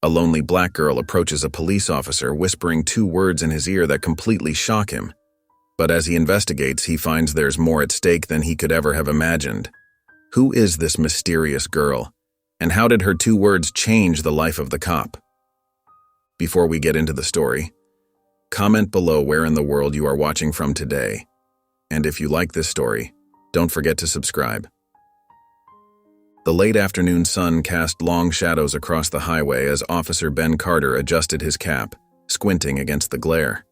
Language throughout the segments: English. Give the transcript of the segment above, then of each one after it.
A lonely black girl approaches a police officer, whispering 2 words in his ear that completely shock him. But as he investigates, he finds there's more at stake than he could ever have imagined. Who is this mysterious girl? And how did her 2 words change the life of the cop? Before we get into the story, comment below where in the world you are watching from today. And if you like this story, don't forget to subscribe. The late afternoon sun cast long shadows across the highway as Officer Ben Carter adjusted his cap, squinting against the glare.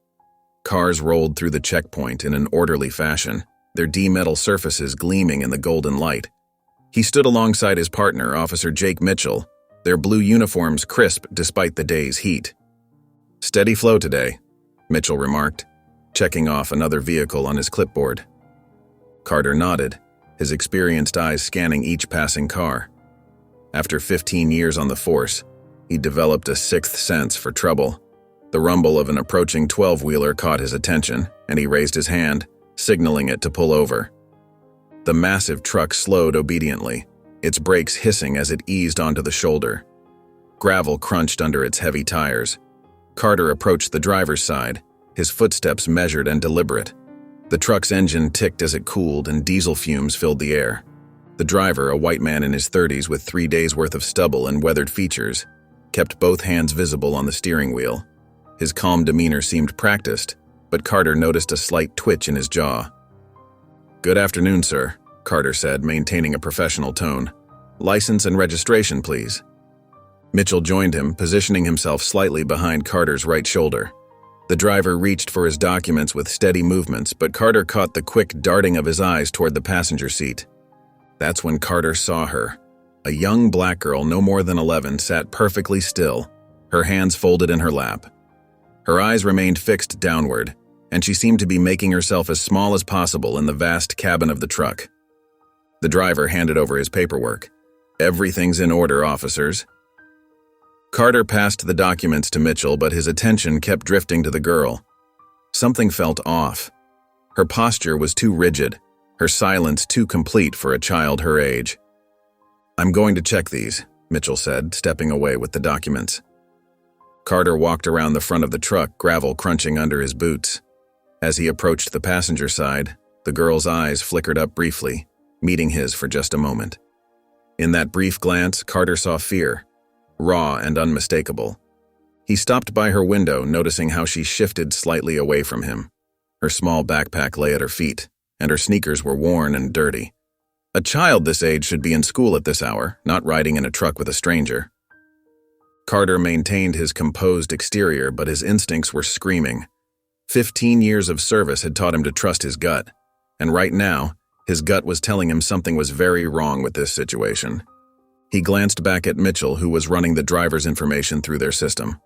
Cars rolled through the checkpoint in an orderly fashion, their D-metal surfaces gleaming in the golden light. He stood alongside his partner, Officer Jake Mitchell, their blue uniforms crisp despite the day's heat. "Steady flow today," Mitchell remarked, checking off another vehicle on his clipboard. Carter nodded, his experienced eyes scanning each passing car. After 15 years on the force, he developed a sixth sense for trouble. The rumble of an approaching 12-wheeler caught his attention, and he raised his hand, signaling it to pull over. The massive truck slowed obediently, its brakes hissing as it eased onto the shoulder. Gravel crunched under its heavy tires. Carter approached the driver's side, his footsteps measured and deliberate. The truck's engine ticked as it cooled, and diesel fumes filled the air. The driver, a white man in his 30s with 3 days' worth of stubble and weathered features, kept both hands visible on the steering wheel. His calm demeanor seemed practiced, but Carter noticed a slight twitch in his jaw. "Good afternoon, sir," Carter said, maintaining a professional tone. "License and registration, please." Mitchell joined him, positioning himself slightly behind Carter's right shoulder. The driver reached for his documents with steady movements, but Carter caught the quick darting of his eyes toward the passenger seat. That's when Carter saw her. A young black girl, no more than 11, sat perfectly still, her hands folded in her lap. Her eyes remained fixed downward, and she seemed to be making herself as small as possible in the vast cabin of the truck. The driver handed over his paperwork. "Everything's in order, officers." Carter passed the documents to Mitchell, but his attention kept drifting to the girl. Something felt off. Her posture was too rigid, her silence too complete for a child her age. "I'm going to check these," Mitchell said, stepping away with the documents. Carter walked around the front of the truck, gravel crunching under his boots. As he approached the passenger side, the girl's eyes flickered up briefly, meeting his for just a moment. In that brief glance, Carter saw fear, raw and unmistakable. He stopped by her window, noticing how she shifted slightly away from him. Her small backpack lay at her feet, and her sneakers were worn and dirty. A child this age should be in school at this hour, not riding in a truck with a stranger. Carter maintained his composed exterior, but his instincts were screaming. 15 years of service had taught him to trust his gut, and right now, his gut was telling him something was very wrong with this situation. He glanced back at Mitchell, who was running the driver's information through their system.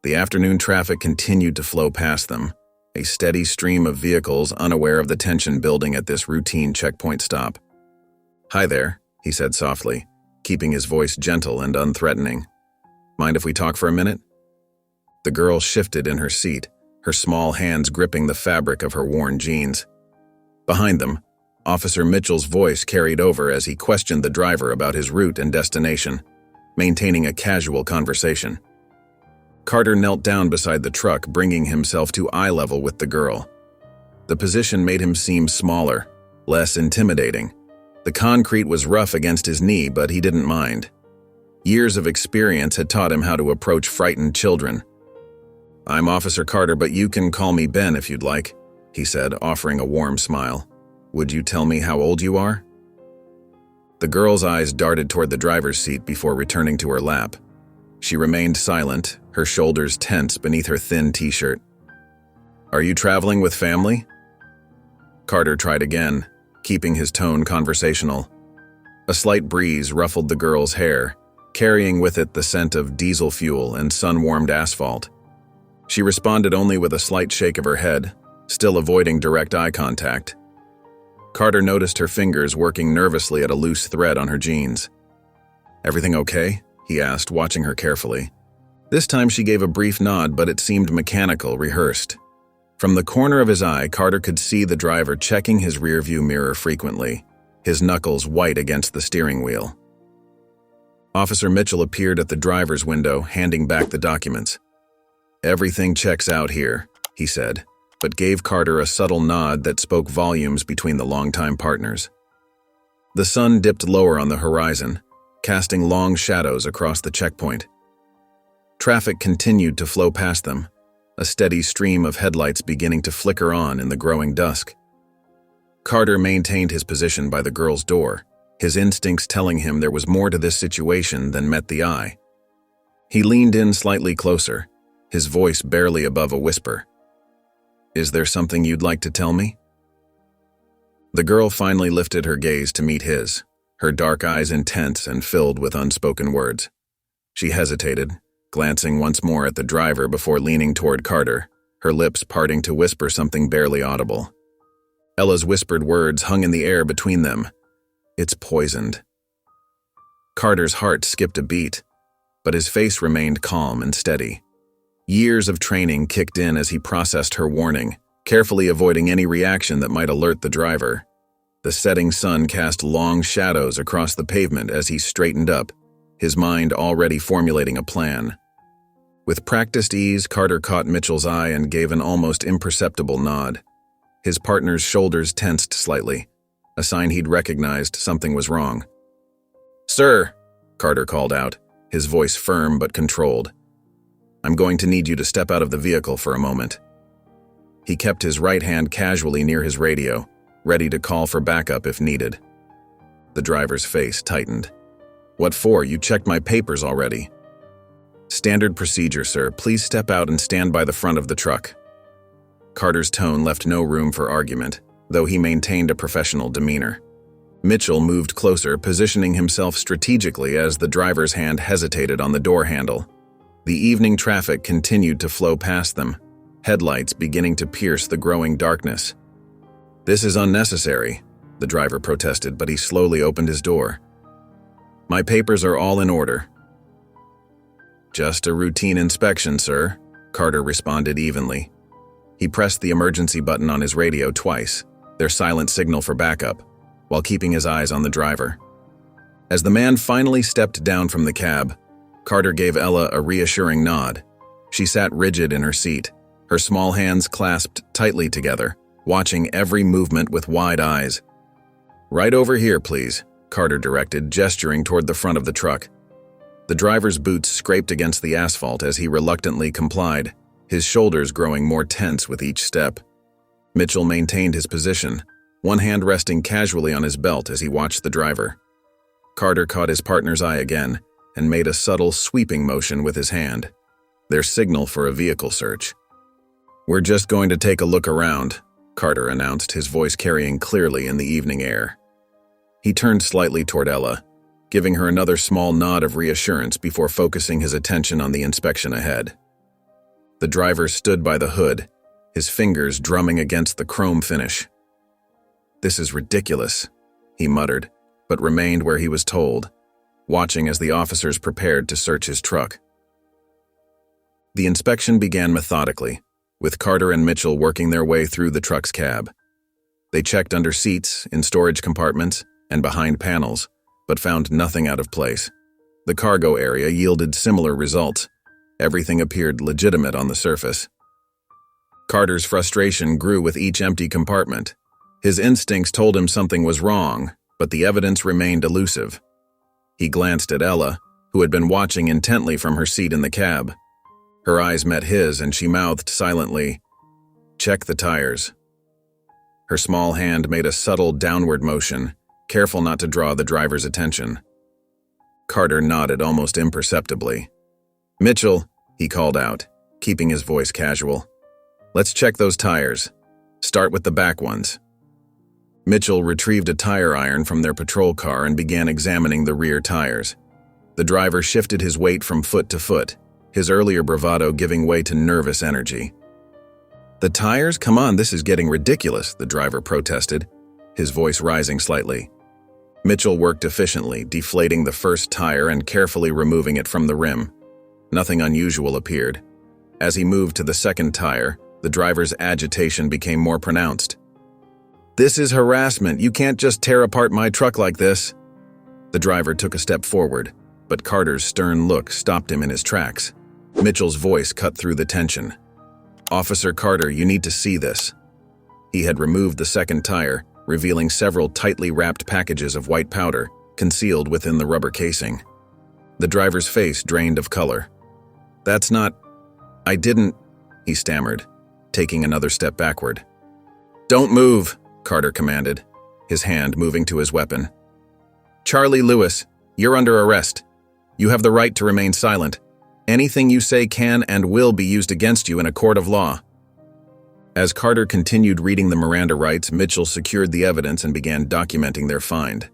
The afternoon traffic continued to flow past them, a steady stream of vehicles unaware of the tension building at this routine checkpoint stop. "Hi there," he said softly, keeping his voice gentle and unthreatening. "Mind if we talk for a minute?" The girl shifted in her seat, her small hands gripping the fabric of her worn jeans. Behind them, Officer Mitchell's voice carried over as he questioned the driver about his route and destination, maintaining a casual conversation. Carter knelt down beside the truck, bringing himself to eye level with the girl. The position made him seem smaller, less intimidating. The concrete was rough against his knee, but he didn't mind. Years of experience had taught him how to approach frightened children. "I'm Officer Carter, but you can call me Ben if you'd like," he said, offering a warm smile. "Would you tell me how old you are?" The girl's eyes darted toward the driver's seat before returning to her lap. She remained silent, her shoulders tense beneath her thin t-shirt. "Are you traveling with family?" Carter tried again, keeping his tone conversational. A slight breeze ruffled the girl's hair, carrying with it the scent of diesel fuel and sun-warmed asphalt. She responded only with a slight shake of her head, still avoiding direct eye contact. Carter noticed her fingers working nervously at a loose thread on her jeans. "Everything okay?" he asked, watching her carefully. This time she gave a brief nod, but it seemed mechanical, rehearsed. From the corner of his eye, Carter could see the driver checking his rearview mirror frequently, his knuckles white against the steering wheel. Officer Mitchell appeared at the driver's window, handing back the documents. "Everything checks out here," he said, but gave Carter a subtle nod that spoke volumes between the longtime partners. The sun dipped lower on the horizon, casting long shadows across the checkpoint. Traffic continued to flow past them, a steady stream of headlights beginning to flicker on in the growing dusk. Carter maintained his position by the girl's door, his instincts telling him there was more to this situation than met the eye. He leaned in slightly closer, his voice barely above a whisper. "Is there something you'd like to tell me?" The girl finally lifted her gaze to meet his, her dark eyes intense and filled with unspoken words. She hesitated, glancing once more at the driver before leaning toward Carter, her lips parting to whisper something barely audible. Ella's whispered words hung in the air between them. "It's poisoned." Carter's heart skipped a beat, but his face remained calm and steady. Years of training kicked in as he processed her warning, carefully avoiding any reaction that might alert the driver. The setting sun cast long shadows across the pavement as he straightened up, his mind already formulating a plan. With practiced ease, Carter caught Mitchell's eye and gave an almost imperceptible nod. His partner's shoulders tensed slightly, a sign he'd recognized something was wrong. "Sir," Carter called out, his voice firm but controlled. "I'm going to need you to step out of the vehicle for a moment." He kept his right hand casually near his radio, ready to call for backup if needed. The driver's face tightened. "What for? You checked my papers already." "Standard procedure, sir. Please step out and stand by the front of the truck." Carter's tone left no room for argument, though he maintained a professional demeanor. Mitchell moved closer, positioning himself strategically as the driver's hand hesitated on the door handle. The evening traffic continued to flow past them, headlights beginning to pierce the growing darkness. "This is unnecessary," the driver protested, but he slowly opened his door. "My papers are all in order." "Just a routine inspection, sir," Carter responded evenly. He pressed the emergency button on his radio twice, their silent signal for backup, while keeping his eyes on the driver. As the man finally stepped down from the cab, Carter gave Ella a reassuring nod. She sat rigid in her seat, her small hands clasped tightly together, watching every movement with wide eyes. "Right over here, please," Carter directed, gesturing toward the front of the truck. The driver's boots scraped against the asphalt as he reluctantly complied, his shoulders growing more tense with each step. Mitchell maintained his position, one hand resting casually on his belt as he watched the driver. Carter caught his partner's eye again and made a subtle sweeping motion with his hand, their signal for a vehicle search. "We're just going to take a look around," Carter announced, his voice carrying clearly in the evening air. He turned slightly toward Ella, giving her another small nod of reassurance before focusing his attention on the inspection ahead. The driver stood by the hood, his fingers drumming against the chrome finish. "This is ridiculous," he muttered, but remained where he was told, watching as the officers prepared to search his truck. The inspection began methodically, with Carter and Mitchell working their way through the truck's cab. They checked under seats, in storage compartments, and behind panels, but found nothing out of place. The cargo area yielded similar results. Everything appeared legitimate on the surface. Carter's frustration grew with each empty compartment. His instincts told him something was wrong, but the evidence remained elusive. He glanced at Ella, who had been watching intently from her seat in the cab. Her eyes met his and she mouthed silently, "Check the tires." Her small hand made a subtle downward motion, careful not to draw the driver's attention. Carter nodded almost imperceptibly. "Mitchell," he called out, keeping his voice casual. "Let's check those tires. Start with the back ones." Mitchell retrieved a tire iron from their patrol car and began examining the rear tires. The driver shifted his weight from foot to foot, his earlier bravado giving way to nervous energy. "The tires? Come on, this is getting ridiculous," the driver protested, his voice rising slightly. Mitchell worked efficiently, deflating the first tire and carefully removing it from the rim. Nothing unusual appeared. As he moved to the second tire, the driver's agitation became more pronounced. "This is harassment. You can't just tear apart my truck like this." The driver took a step forward, but Carter's stern look stopped him in his tracks. Mitchell's voice cut through the tension. "Officer Carter, you need to see this." He had removed the second tire, revealing several tightly wrapped packages of white powder concealed within the rubber casing. The driver's face drained of color. "That's not... I didn't..." he stammered, taking another step backward. "Don't move," Carter commanded, his hand moving to his weapon. "Charlie Lewis, you're under arrest. You have the right to remain silent. Anything you say can and will be used against you in a court of law." As Carter continued reading the Miranda rights, Mitchell secured the evidence and began documenting their find.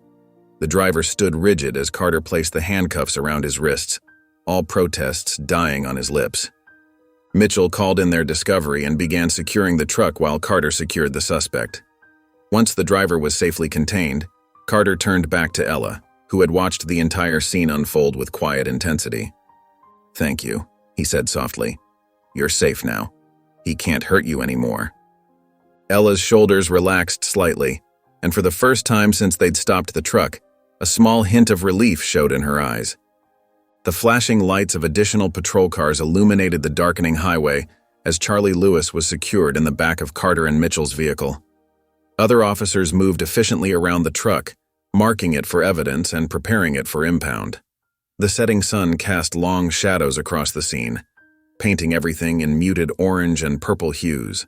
The driver stood rigid as Carter placed the handcuffs around his wrists, all protests dying on his lips. Mitchell called in their discovery and began securing the truck while Carter secured the suspect. Once the driver was safely contained, Carter turned back to Ella, who had watched the entire scene unfold with quiet intensity. "Thank you," he said softly. "You're safe now. He can't hurt you anymore." Ella's shoulders relaxed slightly, and for the first time since they'd stopped the truck, a small hint of relief showed in her eyes. The flashing lights of additional patrol cars illuminated the darkening highway as Charlie Lewis was secured in the back of Carter and Mitchell's vehicle. Other officers moved efficiently around the truck, marking it for evidence and preparing it for impound. The setting sun cast long shadows across the scene, painting everything in muted orange and purple hues.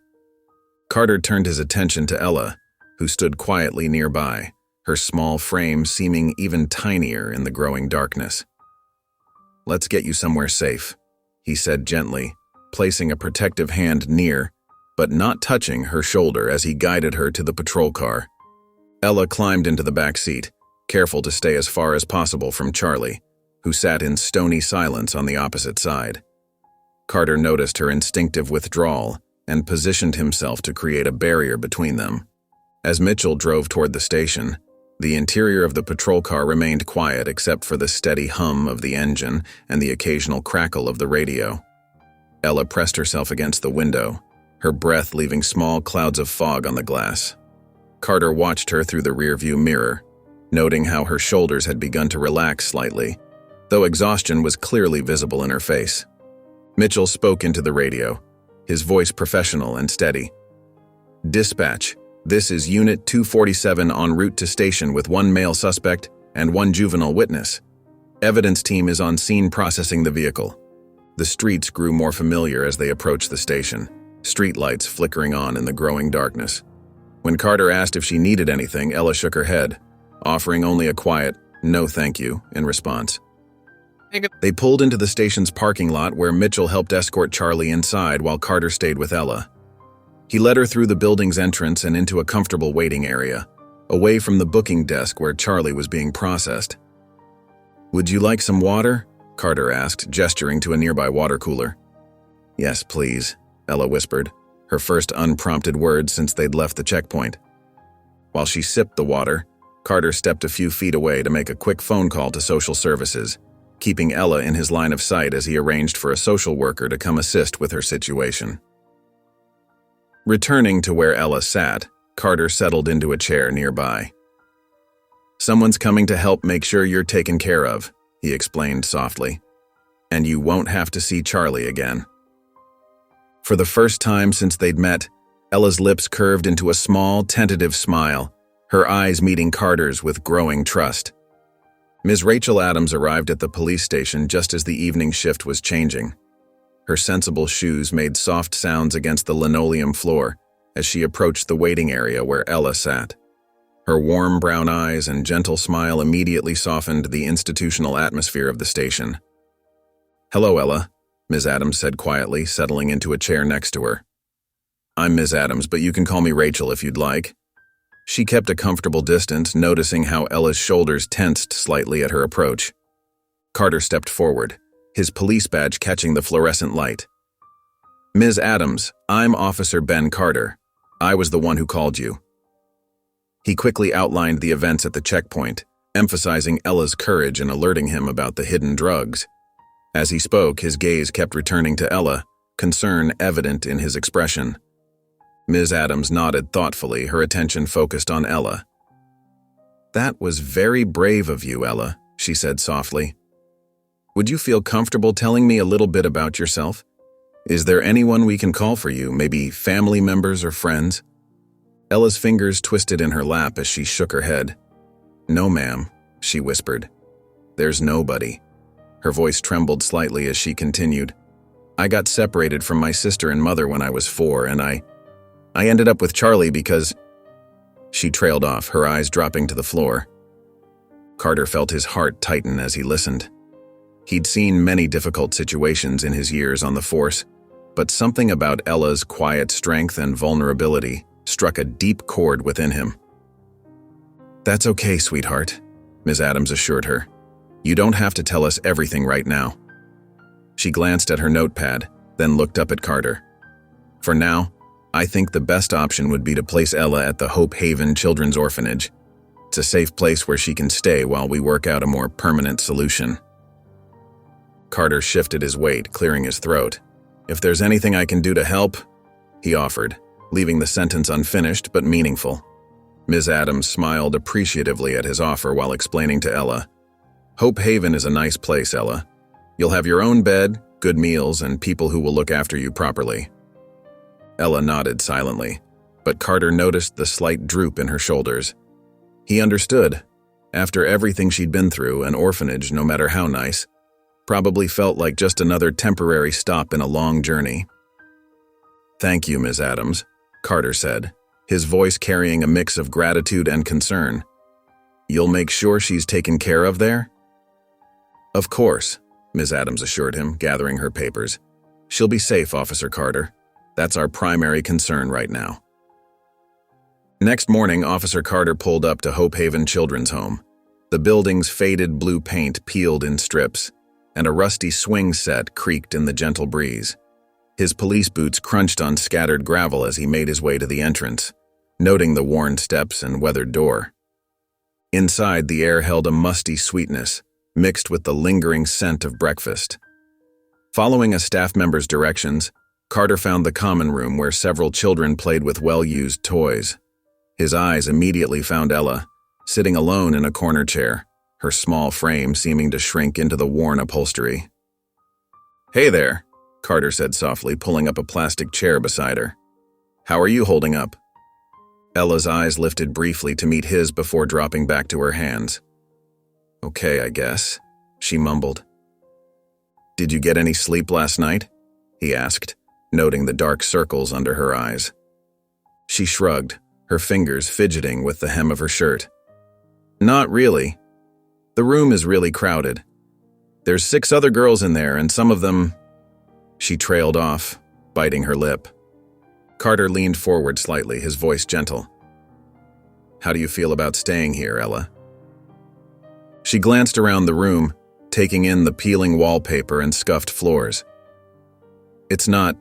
Carter turned his attention to Ella, who stood quietly nearby, her small frame seeming even tinier in the growing darkness. "Let's get you somewhere safe," he said gently, placing a protective hand near, but not touching her shoulder as he guided her to the patrol car. Ella climbed into the back seat, careful to stay as far as possible from Charlie, who sat in stony silence on the opposite side. Carter noticed her instinctive withdrawal and positioned himself to create a barrier between them. As Mitchell drove toward the station, the interior of the patrol car remained quiet except for the steady hum of the engine and the occasional crackle of the radio. Ella pressed herself against the window, her breath leaving small clouds of fog on the glass. Carter watched her through the rearview mirror, noting how her shoulders had begun to relax slightly, though exhaustion was clearly visible in her face. Mitchell spoke into the radio, his voice professional and steady. "Dispatch, this is Unit 247 en route to station with one male suspect and one juvenile witness. Evidence team is on scene processing the vehicle." The streets grew more familiar as they approached the station, streetlights flickering on in the growing darkness. When Carter asked if she needed anything, Ella shook her head, offering only a quiet, "No thank you," in response. They pulled into the station's parking lot where Mitchell helped escort Charlie inside while Carter stayed with Ella. He led her through the building's entrance and into a comfortable waiting area, away from the booking desk where Charlie was being processed. "Would you like some water?" Carter asked, gesturing to a nearby water cooler. "Yes, please," Ella whispered, her first unprompted words since they'd left the checkpoint. While she sipped the water, Carter stepped a few feet away to make a quick phone call to social services, keeping Ella in his line of sight as he arranged for a social worker to come assist with her situation. Returning to where Ella sat, Carter settled into a chair nearby. "Someone's coming to help make sure you're taken care of," he explained softly. "And you won't have to see Charlie again." For the first time since they'd met, Ella's lips curved into a small, tentative smile, her eyes meeting Carter's with growing trust. Ms. Rachel Adams arrived at the police station just as the evening shift was changing. Her sensible shoes made soft sounds against the linoleum floor as she approached the waiting area where Ella sat. Her warm brown eyes and gentle smile immediately softened the institutional atmosphere of the station. "Hello, Ella," Ms. Adams said quietly, settling into a chair next to her. "I'm Ms. Adams, but you can call me Rachel if you'd like." She kept a comfortable distance, noticing how Ella's shoulders tensed slightly at her approach. Carter stepped forward, his police badge catching the fluorescent light. "Ms. Adams, I'm Officer Ben Carter. I was the one who called you." He quickly outlined the events at the checkpoint, emphasizing Ella's courage in alerting him about the hidden drugs. As he spoke, his gaze kept returning to Ella, concern evident in his expression. Ms. Adams nodded thoughtfully, her attention focused on Ella. "That was very brave of you, Ella," she said softly. Would you feel comfortable telling me a little bit about yourself? Is there anyone we can call for you, maybe family members or friends? Ella's fingers twisted in her lap as she shook her head. No, ma'am, she whispered. There's nobody. Her voice trembled slightly as she continued. I got separated from my sister and mother when I was 4, and I ended up with Charlie because… She trailed off, her eyes dropping to the floor. Carter felt his heart tighten as he listened. He'd seen many difficult situations in his years on the force, but something about Ella's quiet strength and vulnerability struck a deep chord within him. That's okay, sweetheart, Ms. Adams assured her. You don't have to tell us everything right now. She glanced at her notepad, then looked up at Carter. For now, I think the best option would be to place Ella at the Hope Haven Children's Orphanage. It's a safe place where she can stay while we work out a more permanent solution. Carter shifted his weight, clearing his throat. If there's anything I can do to help, he offered, leaving the sentence unfinished but meaningful. Ms. Adams smiled appreciatively at his offer while explaining to Ella, Hope Haven is a nice place, Ella. You'll have your own bed, good meals, and people who will look after you properly. Ella nodded silently, but Carter noticed the slight droop in her shoulders. He understood. After everything she'd been through, an orphanage, no matter how nice, probably felt like just another temporary stop in a long journey. Thank you, Ms. Adams, Carter said, his voice carrying a mix of gratitude and concern. You'll make sure she's taken care of there? Of course, Ms. Adams assured him, gathering her papers. She'll be safe, Officer Carter. That's our primary concern right now. Next morning, Officer Carter pulled up to Hope Haven Children's Home. The building's faded blue paint peeled in strips, and a rusty swing set creaked in the gentle breeze. His police boots crunched on scattered gravel as he made his way to the entrance, noting the worn steps and weathered door. Inside, the air held a musty sweetness, mixed with the lingering scent of breakfast. Following a staff member's directions, Carter found the common room where several children played with well-used toys. His eyes immediately found Ella, sitting alone in a corner chair, her small frame seeming to shrink into the worn upholstery. Hey there, Carter said softly, pulling up a plastic chair beside her. How are you holding up? Ella's eyes lifted briefly to meet his before dropping back to her hands. Okay, I guess, she mumbled. Did you get any sleep last night? He asked, noting the dark circles under her eyes. She shrugged, her fingers fidgeting with the hem of her shirt. Not really. The room is really crowded. There's 6 other girls in there, and some of them… She trailed off, biting her lip. Carter leaned forward slightly, his voice gentle. How do you feel about staying here, Ella? She glanced around the room, taking in the peeling wallpaper and scuffed floors. It's not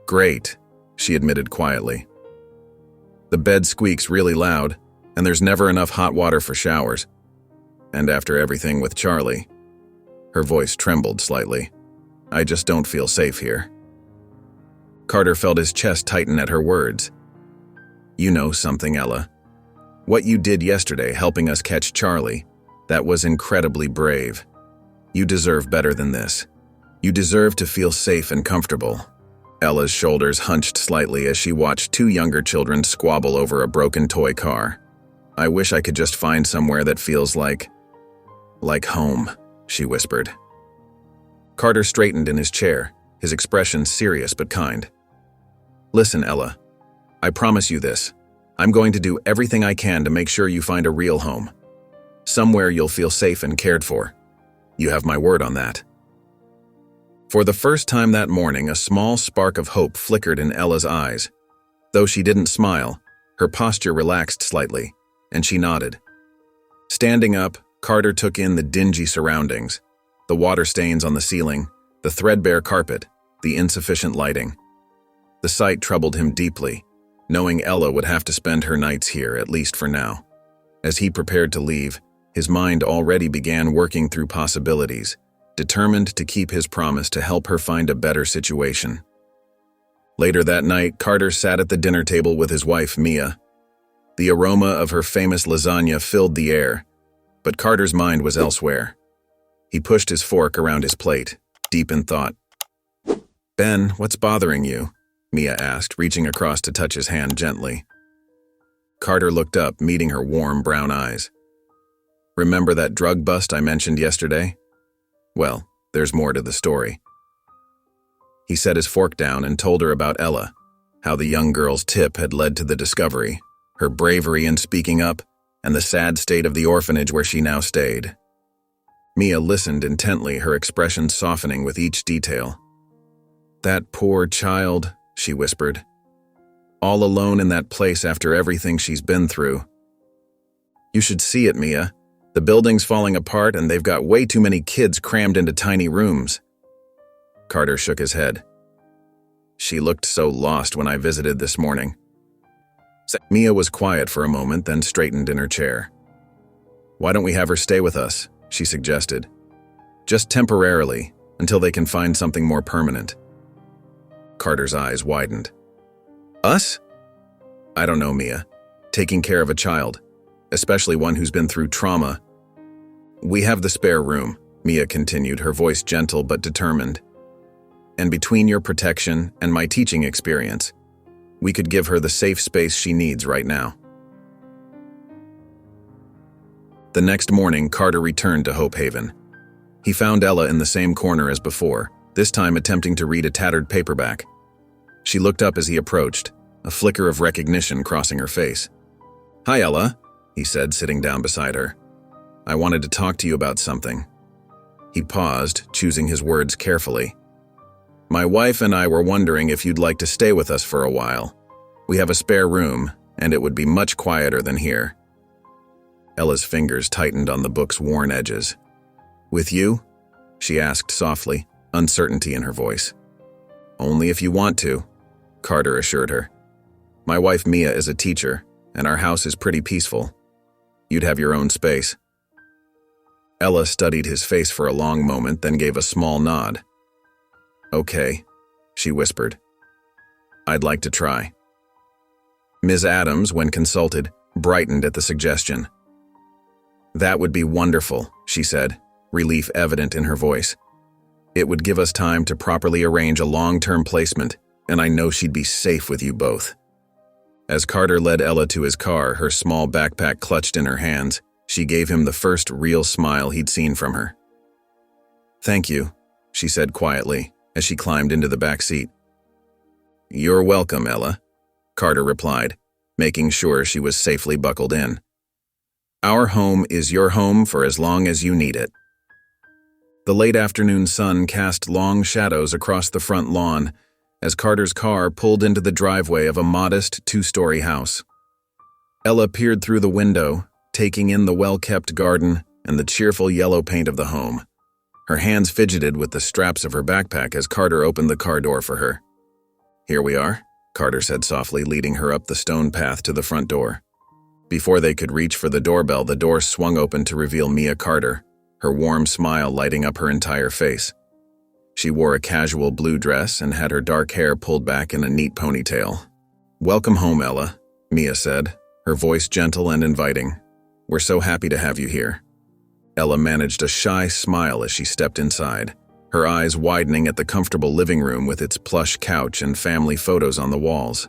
great, she admitted quietly. The bed squeaks really loud, and there's never enough hot water for showers. And after everything with Charlie, her voice trembled slightly. I just don't feel safe here. Carter felt his chest tighten at her words. You know something, Ella. What you did yesterday helping us catch Charlie, that was incredibly brave. You deserve better than this. You deserve to feel safe and comfortable. Ella's shoulders hunched slightly as she watched 2 younger children squabble over a broken toy car. I wish I could just find somewhere that feels like home, she whispered. Carter straightened in his chair, his expression serious but kind. Listen, Ella, I promise you this. I'm going to do everything I can to make sure you find a real home. Somewhere you'll feel safe and cared for. You have my word on that. For the first time that morning, a small spark of hope flickered in Ella's eyes. Though she didn't smile, her posture relaxed slightly, and she nodded. Standing up, Carter took in the dingy surroundings, the water stains on the ceiling, the threadbare carpet, the insufficient lighting. The sight troubled him deeply, knowing Ella would have to spend her nights here, at least for now. As he prepared to leave, his mind already began working through possibilities, determined to keep his promise to help her find a better situation. Later that night, Carter sat at the dinner table with his wife, Mia. The aroma of her famous lasagna filled the air, but Carter's mind was elsewhere. He pushed his fork around his plate, deep in thought. "Ben, what's bothering you?" Mia asked, reaching across to touch his hand gently. Carter looked up, meeting her warm brown eyes. "Remember that drug bust I mentioned yesterday? Well, there's more to the story." He set his fork down and told her about Ella, how the young girl's tip had led to the discovery, her bravery in speaking up, and the sad state of the orphanage where she now stayed. Mia listened intently, her expression softening with each detail. "That poor child," she whispered. "All alone in that place after everything she's been through. You should see it, Mia. The building's falling apart and they've got way too many kids crammed into tiny rooms." Carter shook his head. "She looked so lost when I visited this morning." Mia was quiet for a moment, then straightened in her chair. "Why don't we have her stay with us?" she suggested. "Just temporarily, until they can find something more permanent." Carter's eyes widened. "Us?" "I don't know, Mia. Taking care of a child, especially one who's been through trauma." "We have the spare room," Mia continued, her voice gentle but determined. "And between your protection and my teaching experience, we could give her the safe space she needs right now." The next morning, Carter returned to Hope Haven. He found Ella in the same corner as before, this time attempting to read a tattered paperback. She looked up as he approached, a flicker of recognition crossing her face. "Hi, Ella," he said, sitting down beside her. "I wanted to talk to you about something." He paused, choosing his words carefully. "My wife and I were wondering if you'd like to stay with us for a while. We have a spare room, and it would be much quieter than here." Ella's fingers tightened on the book's worn edges. "With you?" she asked softly, uncertainty in her voice. "Only if you want to," Carter assured her. "My wife Mia is a teacher, and our house is pretty peaceful. You'd have your own space." Ella studied his face for a long moment, then gave a small nod. "Okay," she whispered. "I'd like to try." Ms. Adams, when consulted, brightened at the suggestion. "That would be wonderful," she said, relief evident in her voice. "It would give us time to properly arrange a long-term placement, and I know she'd be safe with you both." As Carter led Ella to his car, her small backpack clutched in her hands, she gave him the first real smile he'd seen from her. "Thank you," she said quietly, as she climbed into the back seat. "You're welcome, Ella," Carter replied, making sure she was safely buckled in. "Our home is your home for as long as you need it." The late afternoon sun cast long shadows across the front lawn as Carter's car pulled into the driveway of a modest two-story house. Ella peered through the window, taking in the well-kept garden and the cheerful yellow paint of the home. Her hands fidgeted with the straps of her backpack as Carter opened the car door for her. "Here we are," Carter said softly, leading her up the stone path to the front door. Before they could reach for the doorbell, the door swung open to reveal Mia Carter, her warm smile lighting up her entire face. She wore a casual blue dress and had her dark hair pulled back in a neat ponytail. "Welcome home, Ella," Mia said, her voice gentle and inviting. "We're so happy to have you here." Ella managed a shy smile as she stepped inside, her eyes widening at the comfortable living room with its plush couch and family photos on the walls.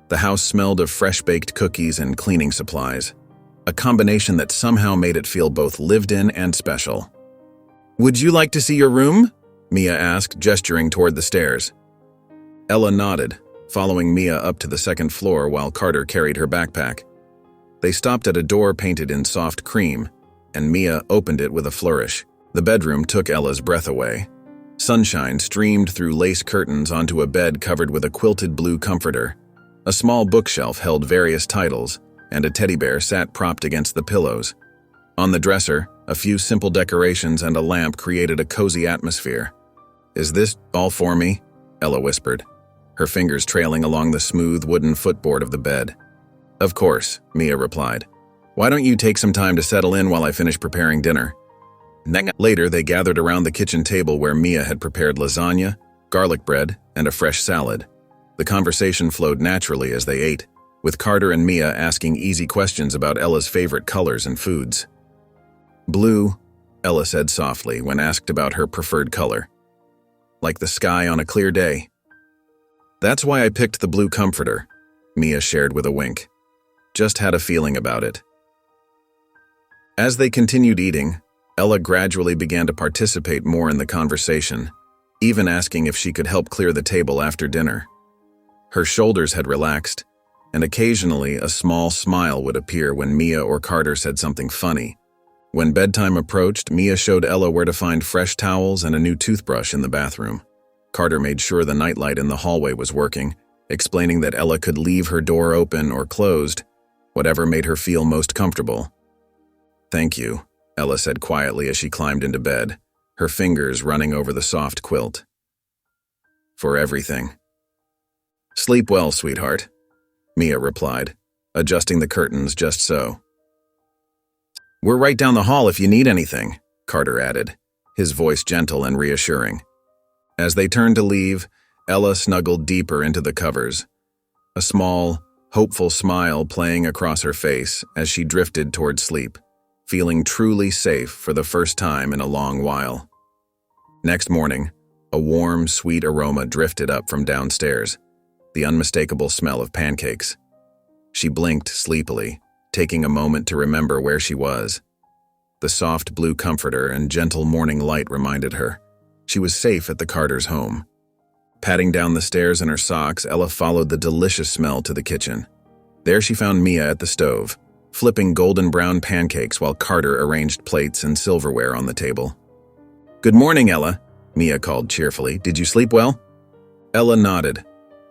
The house smelled of fresh-baked cookies and cleaning supplies, a combination that somehow made it feel both lived in and special. "Would you like to see your room?" Mia asked, gesturing toward the stairs. Ella nodded, following Mia up to the second floor while Carter carried her backpack. They stopped at a door painted in soft cream, and Mia opened it with a flourish. The bedroom took Ella's breath away. Sunshine streamed through lace curtains onto a bed covered with a quilted blue comforter. A small bookshelf held various titles, and a teddy bear sat propped against the pillows. On the dresser, a few simple decorations and a lamp created a cozy atmosphere. "Is this all for me?" Ella whispered, her fingers trailing along the smooth wooden footboard of the bed. "Of course," Mia replied. "Why don't you take some time to settle in while I finish preparing dinner?" Later, they gathered around the kitchen table where Mia had prepared lasagna, garlic bread, and a fresh salad. The conversation flowed naturally as they ate, with Carter and Mia asking easy questions about Ella's favorite colors and foods. "Blue," Ella said softly when asked about her preferred color. Like the sky on a clear day. That's why I picked the blue comforter, Mia shared with a wink. Just had a feeling about it. As they continued eating, Ella gradually began to participate more in the conversation, even asking if she could help clear the table after dinner. Her shoulders had relaxed, and occasionally a small smile would appear when Mia or Carter said something funny. When bedtime approached, Mia showed Ella where to find fresh towels and a new toothbrush in the bathroom. Carter made sure the nightlight in the hallway was working, explaining that Ella could leave her door open or closed, whatever made her feel most comfortable. "Thank you," Ella said quietly as she climbed into bed, her fingers running over the soft quilt. "For everything." "Sleep well, sweetheart," Mia replied, adjusting the curtains just so. "We're right down the hall if you need anything," Carter added, his voice gentle and reassuring. As they turned to leave, Ella snuggled deeper into the covers, a small, hopeful smile playing across her face as she drifted toward sleep, feeling truly safe for the first time in a long while. Next morning, a warm, sweet aroma drifted up from downstairs, the unmistakable smell of pancakes. She blinked sleepily, taking a moment to remember where she was. The soft blue comforter and gentle morning light reminded her she was safe at the Carters' home. Patting down the stairs in her socks, Ella followed the delicious smell to the kitchen. There she found Mia at the stove, flipping golden brown pancakes while Carter arranged plates and silverware on the table. "Good morning, Ella," Mia called cheerfully. "Did you sleep well?" Ella nodded,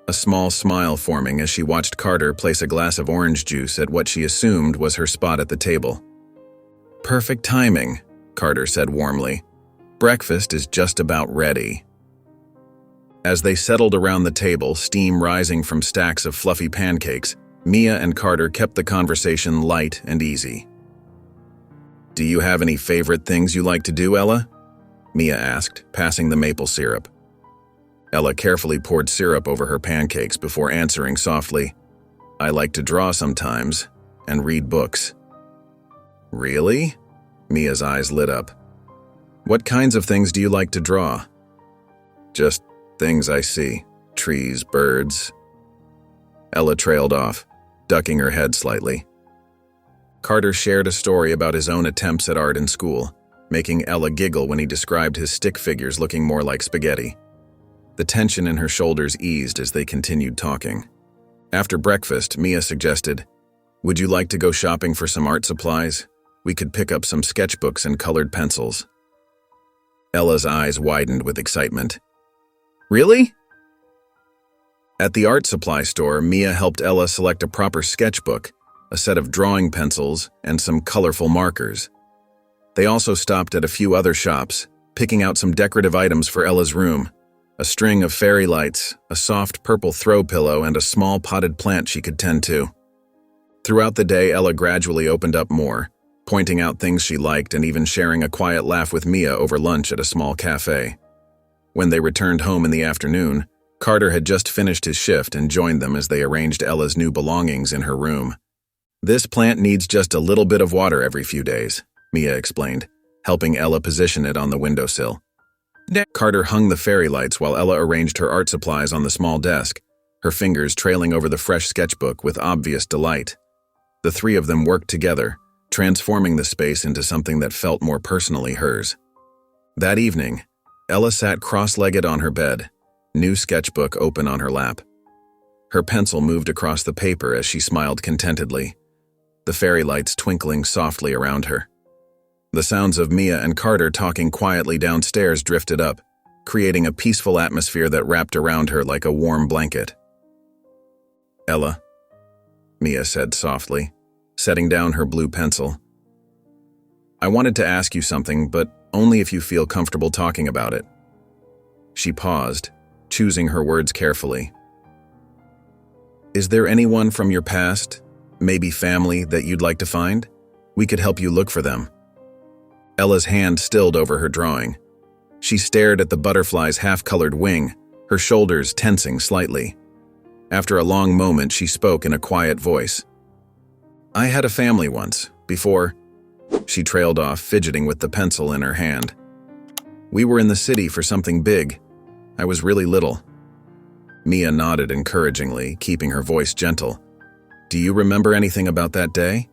a small smile forming as she watched Carter place a glass of orange juice at what she assumed was her spot at the table. "Perfect timing," Carter said warmly. "Breakfast is just about ready." As they settled around the table, steam rising from stacks of fluffy pancakes, Mia and Carter kept the conversation light and easy. "Do you have any favorite things you like to do, Ella?" Mia asked, passing the maple syrup. Ella carefully poured syrup over her pancakes before answering softly, "I like to draw sometimes, and read books." "Really?" Mia's eyes lit up. "What kinds of things do you like to draw?" "Just things I see. Trees, birds." Ella trailed off, ducking her head slightly. Carter shared a story about his own attempts at art in school, making Ella giggle when he described his stick figures looking more like spaghetti. The tension in her shoulders eased as they continued talking. After breakfast, Mia suggested, "Would you like to go shopping for some art supplies? We could pick up some sketchbooks and colored pencils." Ella's eyes widened with excitement. "Really?" At the art supply store, Mia helped Ella select a proper sketchbook, a set of drawing pencils, and some colorful markers. They also stopped at a few other shops, picking out some decorative items for Ella's room, a string of fairy lights, a soft purple throw pillow, and a small potted plant she could tend to. Throughout the day, Ella gradually opened up more, pointing out things she liked and even sharing a quiet laugh with Mia over lunch at a small cafe. When they returned home in the afternoon, Carter had just finished his shift and joined them as they arranged Ella's new belongings in her room. "This plant needs just a little bit of water every few days," Mia explained, helping Ella position it on the windowsill. Carter hung the fairy lights while Ella arranged her art supplies on the small desk, her fingers trailing over the fresh sketchbook with obvious delight. The three of them worked together, transforming the space into something that felt more personally hers. That evening, Ella sat cross-legged on her bed, new sketchbook open on her lap. Her pencil moved across the paper as she smiled contentedly, the fairy lights twinkling softly around her. The sounds of Mia and Carter talking quietly downstairs drifted up, creating a peaceful atmosphere that wrapped around her like a warm blanket. "Ella," Mia said softly, setting down her blue pencil. "I wanted to ask you something, but only if you feel comfortable talking about it." She paused, choosing her words carefully. "Is there anyone from your past, maybe family, that you'd like to find? We could help you look for them." Ella's hand stilled over her drawing. She stared at the butterfly's half-colored wing, her shoulders tensing slightly. After a long moment, she spoke in a quiet voice. "I had a family once, before She trailed off, fidgeting with the pencil in her hand. "We were in the city for something big. I was really little." Mia nodded encouragingly, keeping her voice gentle. "Do you remember anything about that day?"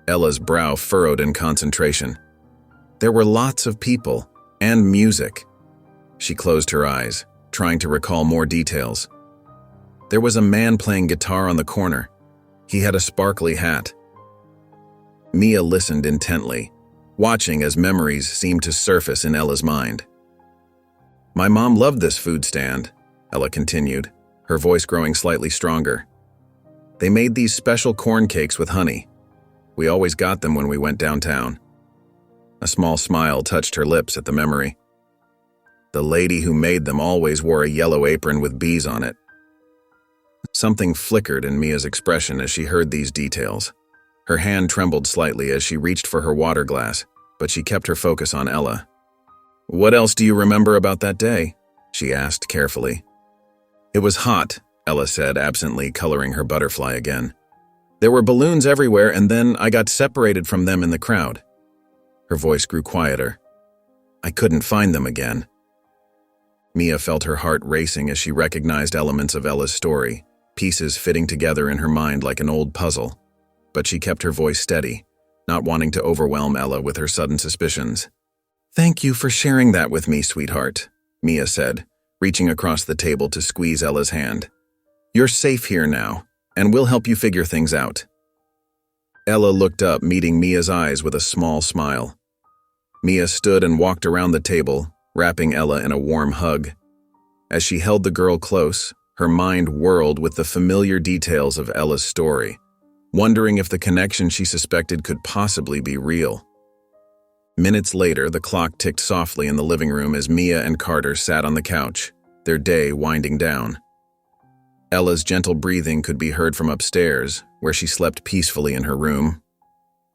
Ella's brow furrowed in concentration. "There were lots of people, and music." She closed her eyes, trying to recall more details. "There was a man playing guitar on the corner. He had a sparkly hat." Mia listened intently, watching as memories seemed to surface in Ella's mind. "My mom loved this food stand," Ella continued, her voice growing slightly stronger. "They made these special corn cakes with honey. We always got them when we went downtown." A small smile touched her lips at the memory. "The lady who made them always wore a yellow apron with bees on it." Something flickered in Mia's expression as she heard these details. Her hand trembled slightly as she reached for her water glass, but she kept her focus on Ella. "What else do you remember about that day?" she asked carefully. "It was hot," Ella said, absently coloring her butterfly again. "There were balloons everywhere, and then I got separated from them in the crowd." Her voice grew quieter. "I couldn't find them again." Mia felt her heart racing as she recognized elements of Ella's story, pieces fitting together in her mind like an old puzzle. But she kept her voice steady, not wanting to overwhelm Ella with her sudden suspicions. "Thank you for sharing that with me, sweetheart," Mia said, reaching across the table to squeeze Ella's hand. "You're safe here now, and we'll help you figure things out." Ella looked up, meeting Mia's eyes with a small smile. Mia stood and walked around the table, wrapping Ella in a warm hug. As she held the girl close, her mind whirled with the familiar details of Ella's story, wondering if the connection she suspected could possibly be real. Minutes later, the clock ticked softly in the living room as Mia and Carter sat on the couch, their day winding down. Ella's gentle breathing could be heard from upstairs, where she slept peacefully in her room.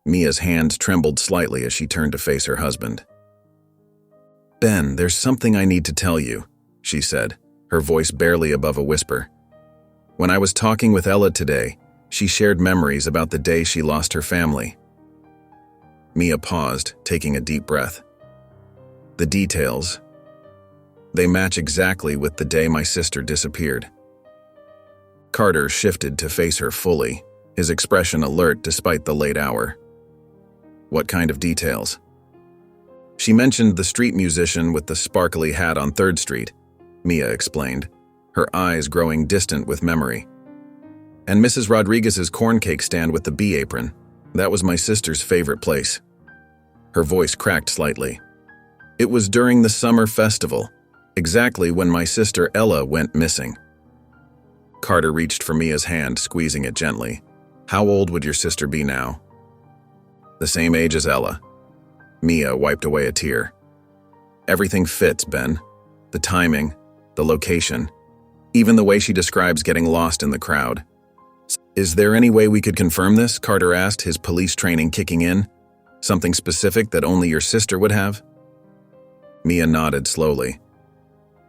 Mia's hands trembled slightly as she turned to face her husband. "Ben, there's something I need to tell you," she said, her voice barely above a whisper. "When I was talking with Ella today, she shared memories about the day she lost her family." Mia paused, taking a deep breath. "The details. They match exactly with the day my sister disappeared." Carter shifted to face her fully, his expression alert despite the late hour. "What kind of details?" "She mentioned the street musician with the sparkly hat on 3rd Street, Mia explained, her eyes growing distant with memory. "And Mrs. Rodriguez's corn cake stand with the bee apron. That was my sister's favorite place." Her voice cracked slightly. "It was during the summer festival, exactly when my sister Ella went missing." Carter reached for Mia's hand, squeezing it gently. "How old would your sister be now?" "The same age as Ella." Mia wiped away a tear. "Everything fits, Ben. The timing, the location, even the way she describes getting lost in the crowd." "Is there any way we could confirm this?" Carter asked, his police training kicking in. "Something specific that only your sister would have?" Mia nodded slowly.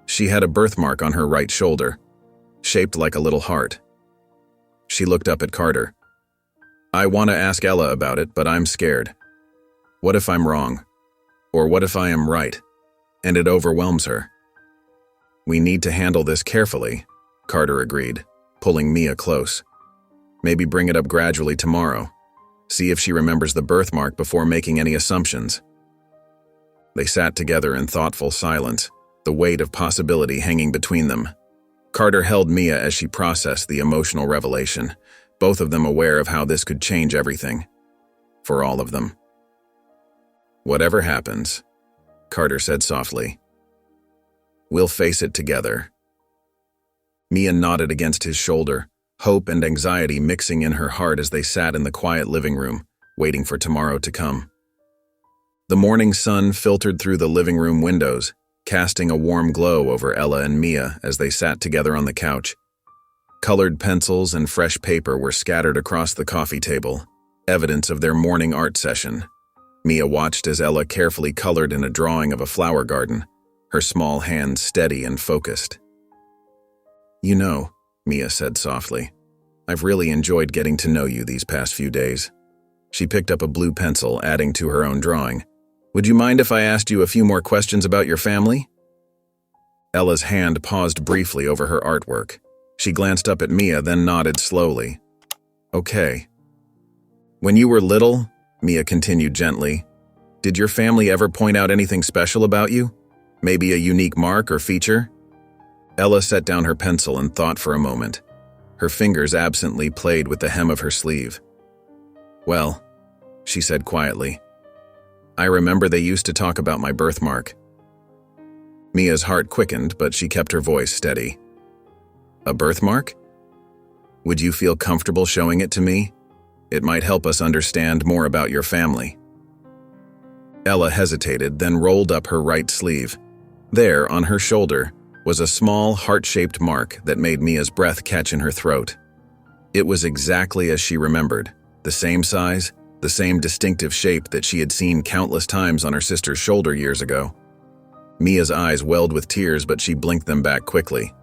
"She had a birthmark on her right shoulder, shaped like a little heart." She looked up at Carter. "I want to ask Ella about it, but I'm scared. What if I'm wrong? Or what if I am right, and it overwhelms her?" "We need to handle this carefully," Carter agreed, pulling Mia close. "Maybe bring it up gradually tomorrow. See if she remembers the birthmark before making any assumptions." They sat together in thoughtful silence, the weight of possibility hanging between them. Carter held Mia as she processed the emotional revelation, both of them aware of how this could change everything. For all of them. "Whatever happens," Carter said softly, "we'll face it together." Mia nodded against his shoulder, hope and anxiety mixing in her heart as they sat in the quiet living room, waiting for tomorrow to come. The morning sun filtered through the living room windows, casting a warm glow over Ella and Mia as they sat together on the couch. Colored pencils and fresh paper were scattered across the coffee table, evidence of their morning art session. Mia watched as Ella carefully colored in a drawing of a flower garden, her small hands steady and focused. "You know," Mia said softly, "I've really enjoyed getting to know you these past few days. She picked up a blue pencil, adding to her own drawing. "Would you mind if I asked you a few more questions about your family?" Ella's hand paused briefly over her artwork. She glanced up at Mia, then nodded slowly. "Okay." "When you were little," Mia continued gently, "did your family ever point out anything special about you? Maybe a unique mark or feature?" Ella set down her pencil and thought for a moment. Her fingers absently played with the hem of her sleeve. "Well," she said quietly, "I remember they used to talk about my birthmark." Mia's heart quickened, but she kept her voice steady. "A birthmark? Would you feel comfortable showing it to me? It might help us understand more about your family." Ella hesitated, then rolled up her right sleeve. There, on her shoulder, was a small, heart-shaped mark that made Mia's breath catch in her throat. It was exactly as she remembered, the same size, the same distinctive shape that she had seen countless times on her sister's shoulder years ago. Mia's eyes welled with tears, but she blinked them back quickly.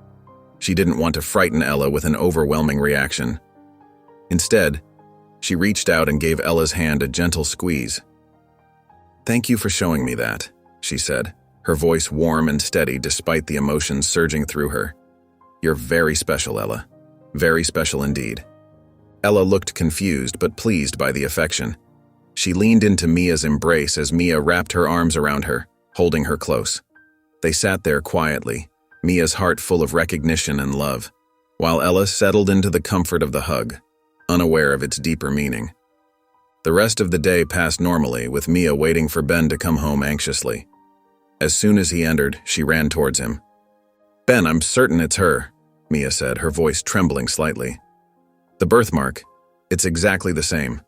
She didn't want to frighten Ella with an overwhelming reaction. Instead, she reached out and gave Ella's hand a gentle squeeze. "Thank you for showing me that," she said, her voice warm and steady despite the emotions surging through her. "You're very special, Ella. Very special indeed." Ella looked confused but pleased by the affection. She leaned into Mia's embrace as Mia wrapped her arms around her, holding her close. They sat there quietly, Mia's heart full of recognition and love, while Ella settled into the comfort of the hug, unaware of its deeper meaning. The rest of the day passed normally, with Mia waiting for Ben to come home anxiously. As soon as he entered, she ran towards him. "Ben, I'm certain it's her," Mia said, her voice trembling slightly. "The birthmark, it's exactly the same.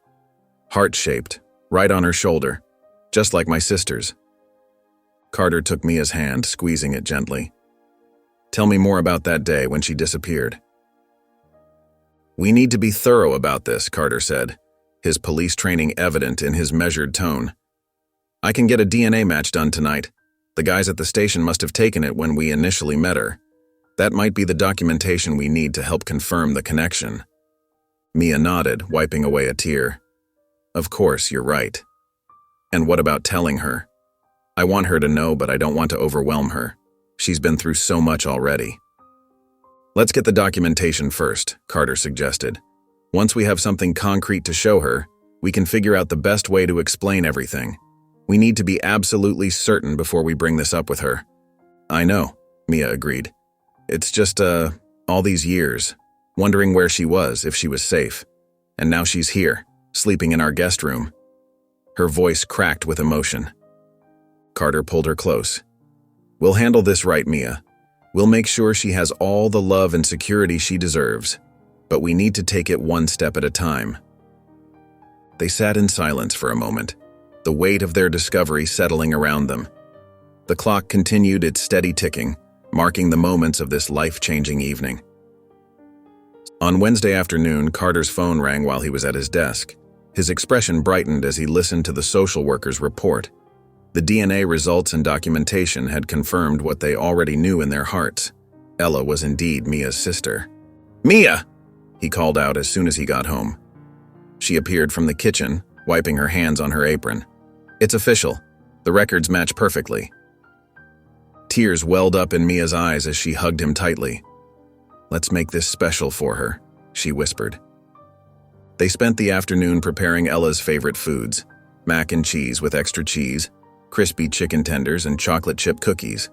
Heart-shaped, right on her shoulder, just like my sister's." Carter took Mia's hand, squeezing it gently. "Tell me more about that day when she disappeared." "We need to be thorough about this," Carter said, his police training evident in his measured tone. "I can get a DNA match done tonight. The guys at the station must have taken it when we initially met her. That might be the documentation we need to help confirm the connection." Mia nodded, wiping away a tear. "Of course, you're right. And what about telling her? I want her to know, but I don't want to overwhelm her. She's been through so much already." "Let's get the documentation first," Carter suggested. "Once we have something concrete to show her, we can figure out the best way to explain everything. We need to be absolutely certain before we bring this up with her." "I know," Mia agreed. "It's just, all these years, wondering where she was, if she was safe. And now she's here, sleeping in our guest room." Her voice cracked with emotion. Carter pulled her close. "We'll handle this right, Mia. We'll make sure she has all the love and security she deserves. But we need to take it one step at a time." They sat in silence for a moment, the weight of their discovery settling around them. The clock continued its steady ticking, marking the moments of this life-changing evening. On Wednesday afternoon, Carter's phone rang while he was at his desk. His expression brightened as he listened to the social worker's report. The DNA results and documentation had confirmed what they already knew in their hearts. Ella was indeed Mia's sister. "Mia!" he called out as soon as he got home. She appeared from the kitchen, wiping her hands on her apron. "It's official. The records match perfectly." Tears welled up in Mia's eyes as she hugged him tightly. "Let's make this special for her," she whispered. They spent the afternoon preparing Ella's favorite foods: mac and cheese with extra cheese, crispy chicken tenders, and chocolate chip cookies.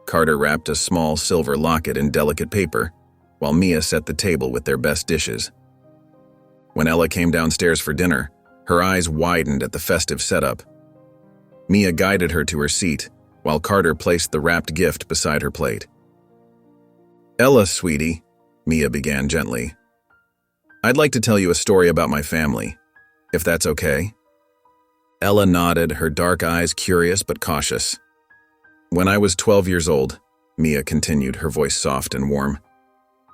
Carter wrapped a small silver locket in delicate paper, while Mia set the table with their best dishes. When Ella came downstairs for dinner, her eyes widened at the festive setup. Mia guided her to her seat, while Carter placed the wrapped gift beside her plate. "Ella, sweetie," Mia began gently, "I'd like to tell you a story about my family, if that's okay." Ella nodded, her dark eyes curious but cautious. "When I was 12 years old," Mia continued, her voice soft and warm,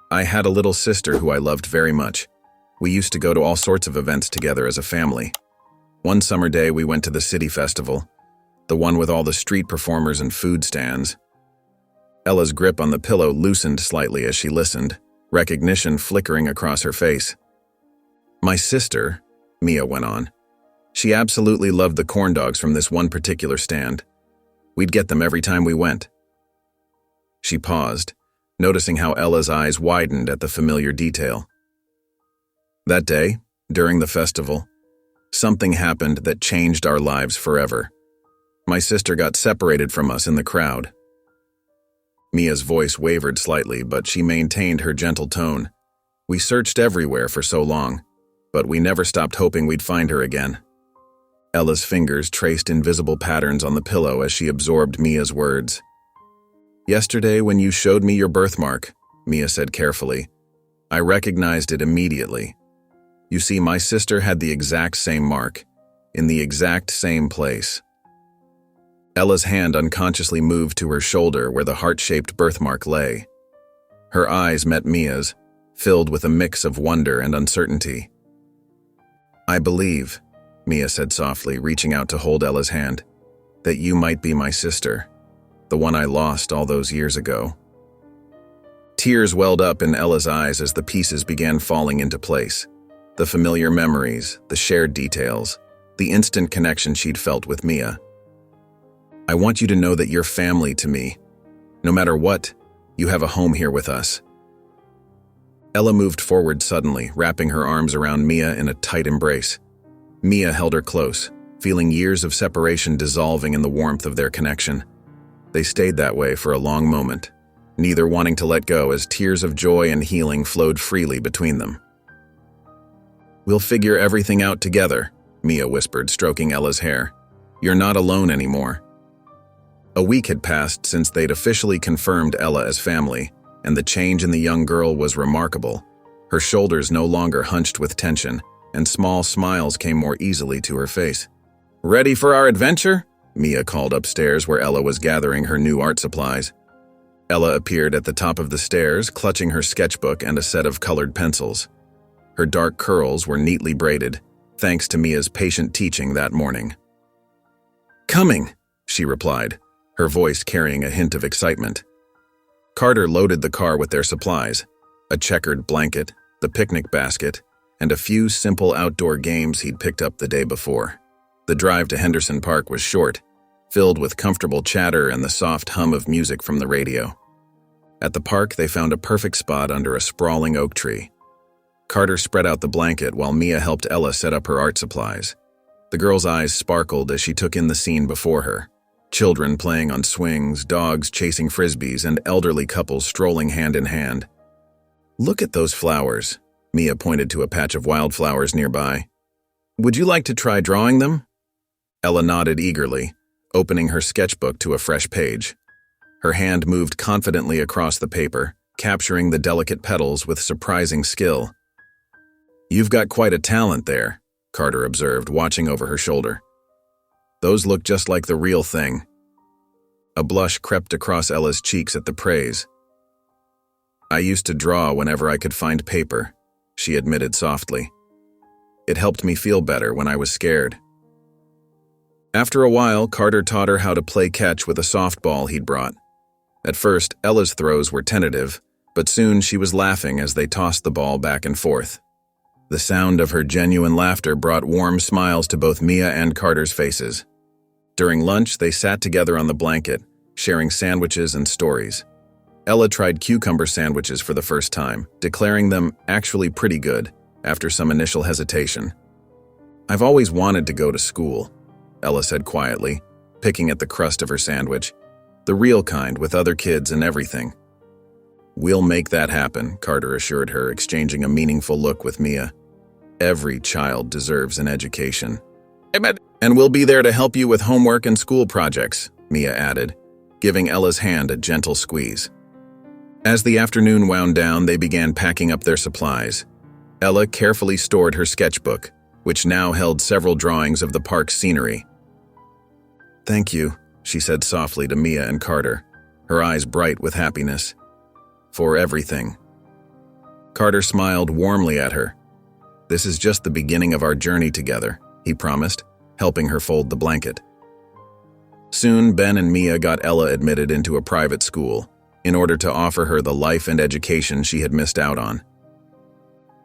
"I had a little sister who I loved very much. We used to go to all sorts of events together as a family. One summer day we went to the city festival, the one with all the street performers and food stands." Ella's grip on the pillow loosened slightly as she listened, recognition flickering across her face. "My sister," Mia went on, She absolutely loved the corn dogs from this one particular stand. We'd get them every time we went. She paused, noticing how Ella's eyes widened at the familiar detail. That day, during the festival, something happened that changed our lives forever. My sister got separated from us in the crowd. Mia's voice wavered slightly, but she maintained her gentle tone. We searched everywhere for so long, but we never stopped hoping we'd find her again. Ella's fingers traced invisible patterns on the pillow as she absorbed Mia's words. Yesterday, when you showed me your birthmark, Mia said carefully, I recognized it immediately. You see, my sister had the exact same mark, in the exact same place. Ella's hand unconsciously moved to her shoulder where the heart-shaped birthmark lay. Her eyes met Mia's, filled with a mix of wonder and uncertainty. I believe, Mia said softly, reaching out to hold Ella's hand, that you might be my sister, the one I lost all those years ago. Tears welled up in Ella's eyes as the pieces began falling into place. The familiar memories, the shared details, the instant connection she'd felt with Mia. I want you to know that you're family to me. No matter what, you have a home here with us. Ella moved forward suddenly, wrapping her arms around Mia in a tight embrace. Mia held her close, feeling years of separation dissolving in the warmth of their connection. They stayed that way for a long moment, neither wanting to let go as tears of joy and healing flowed freely between them. We'll figure everything out together, Mia whispered, stroking Ella's hair. You're not alone anymore. A week had passed since they'd officially confirmed Ella as family, and the change in the young girl was remarkable. Her shoulders no longer hunched with tension, and small smiles came more easily to her face. Ready for our adventure? Mia called upstairs where Ella was gathering her new art supplies. Ella appeared at the top of the stairs, clutching her sketchbook and a set of colored pencils. Her dark curls were neatly braided, thanks to Mia's patient teaching that morning. Coming, she replied, her voice carrying a hint of excitement. Carter loaded the car with their supplies, a checkered blanket, the picnic basket, and a few simple outdoor games he'd picked up the day before. The drive to Henderson Park was short, filled with comfortable chatter and the soft hum of music from the radio. At the park, they found a perfect spot under a sprawling oak tree. Carter spread out the blanket while Mia helped Ella set up her art supplies. The girl's eyes sparkled as she took in the scene before her. Children playing on swings, dogs chasing frisbees, and elderly couples strolling hand in hand. Look at those flowers, Mia pointed to a patch of wildflowers nearby. Would you like to try drawing them? Ella nodded eagerly, opening her sketchbook to a fresh page. Her hand moved confidently across the paper, capturing the delicate petals with surprising skill. You've got quite a talent there, Carter observed, watching over her shoulder. Those look just like the real thing. A blush crept across Ella's cheeks at the praise. I used to draw whenever I could find paper, she admitted softly. It helped me feel better when I was scared. After a while, Carter taught her how to play catch with a softball he'd brought. At first, Ella's throws were tentative, but soon she was laughing as they tossed the ball back and forth. The sound of her genuine laughter brought warm smiles to both Mia and Carter's faces. During lunch, they sat together on the blanket, sharing sandwiches and stories. Ella tried cucumber sandwiches for the first time, declaring them actually pretty good, after some initial hesitation. I've always wanted to go to school, Ella said quietly, picking at the crust of her sandwich. The real kind, with other kids and everything. We'll make that happen, Carter assured her, exchanging a meaningful look with Mia. Every child deserves an education. And we'll be there to help you with homework and school projects, Mia added, giving Ella's hand a gentle squeeze. As the afternoon wound down, they began packing up their supplies. Ella carefully stored her sketchbook, which now held several drawings of the park's scenery. Thank you, she said softly to Mia and Carter, her eyes bright with happiness. For everything. Carter smiled warmly at her. This is just the beginning of our journey together, he promised, helping her fold the blanket. Soon, Ben and Mia got Ella admitted into a private school in order to offer her the life and education she had missed out on.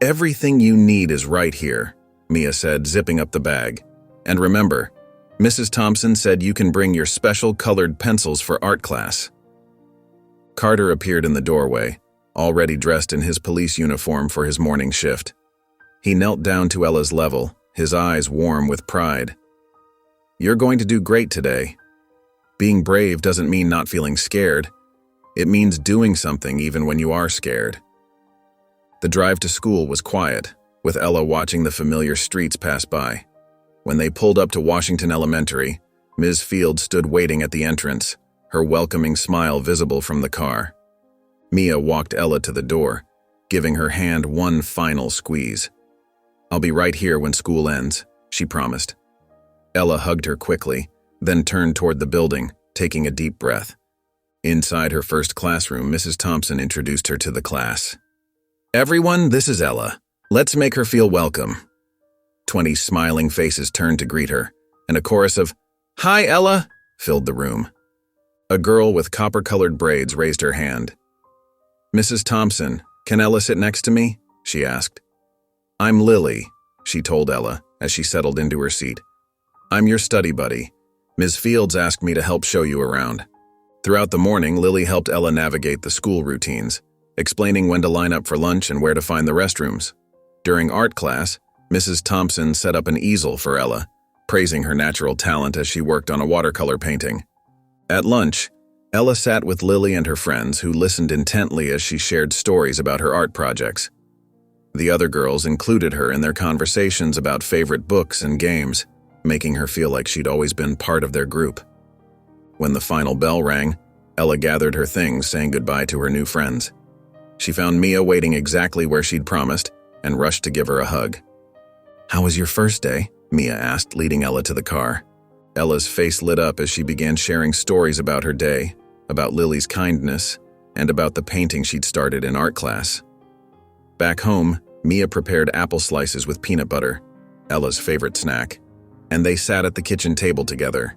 Everything you need is right here, Mia said, zipping up the bag. And remember, Mrs. Thompson said you can bring your special colored pencils for art class." Carter appeared in the doorway, already dressed in his police uniform for his morning shift. He knelt down to Ella's level, his eyes warm with pride. "You're going to do great today. Being brave doesn't mean not feeling scared. It means doing something even when you are scared." The drive to school was quiet, with Ella watching the familiar streets pass by. When they pulled up to Washington Elementary, Ms. Field stood waiting at the entrance, her welcoming smile visible from the car. Mia walked Ella to the door, giving her hand one final squeeze. "I'll be right here when school ends," she promised. Ella hugged her quickly, then turned toward the building, taking a deep breath. Inside her first classroom, Mrs. Thompson introduced her to the class. "Everyone, this is Ella. Let's make her feel welcome." 20 smiling faces turned to greet her, and a chorus of "Hi, Ella!" filled the room. A girl with copper-colored braids raised her hand. "Mrs. Thompson, can Ella sit next to me?" she asked. "I'm Lily," she told Ella as she settled into her seat. "I'm your study buddy. Ms. Fields asked me to help show you around." Throughout the morning, Lily helped Ella navigate the school routines, explaining when to line up for lunch and where to find the restrooms. During art class, Mrs. Thompson set up an easel for Ella, praising her natural talent as she worked on a watercolor painting. At lunch, Ella sat with Lily and her friends, who listened intently as she shared stories about her art projects. The other girls included her in their conversations about favorite books and games, making her feel like she'd always been part of their group. When the final bell rang, Ella gathered her things, saying goodbye to her new friends. She found Mia waiting exactly where she'd promised and rushed to give her a hug. "How was your first day?" Mia asked, leading Ella to the car. Ella's face lit up as she began sharing stories about her day, about Lily's kindness, and about the painting she'd started in art class. Back home, Mia prepared apple slices with peanut butter, Ella's favorite snack, and they sat at the kitchen table together.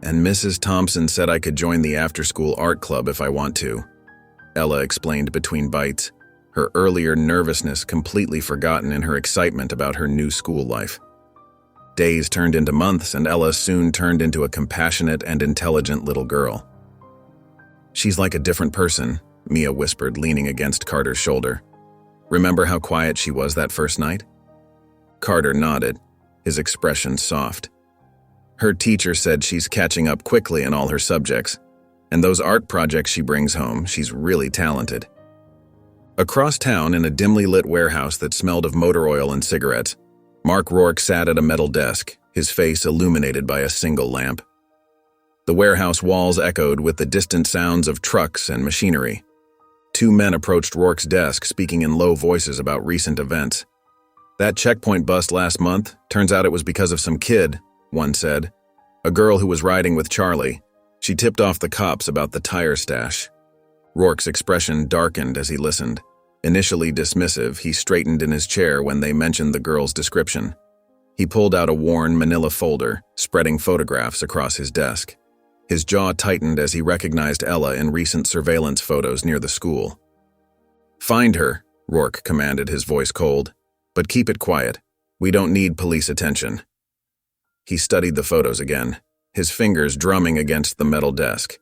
"And Mrs. Thompson said I could join the after-school art club if I want to," Ella explained between bites, her earlier nervousness completely forgotten in her excitement about her new school life. Days turned into months, and Ella soon turned into a compassionate and intelligent little girl. "She's like a different person," Mia whispered, leaning against Carter's shoulder. "Remember how quiet she was that first night?" Carter nodded, his expression soft. "Her teacher said she's catching up quickly in all her subjects, and those art projects she brings home, she's really talented." Across town, in a dimly lit warehouse that smelled of motor oil and cigarettes, Mark Rourke sat at a metal desk, his face illuminated by a single lamp. The warehouse walls echoed with the distant sounds of trucks and machinery. Two men approached Rourke's desk, speaking in low voices about recent events. "That checkpoint bust last month, turns out it was because of some kid," one said. "A girl who was riding with Charlie. She tipped off the cops about the tire stash." Rourke's expression darkened as he listened. Initially dismissive, he straightened in his chair when they mentioned the girl's description. He pulled out a worn manila folder, spreading photographs across his desk. His jaw tightened as he recognized Ella in recent surveillance photos near the school. "Find her," Rourke commanded, his voice cold. "But keep it quiet. We don't need police attention." He studied the photos again, his fingers drumming against the metal desk.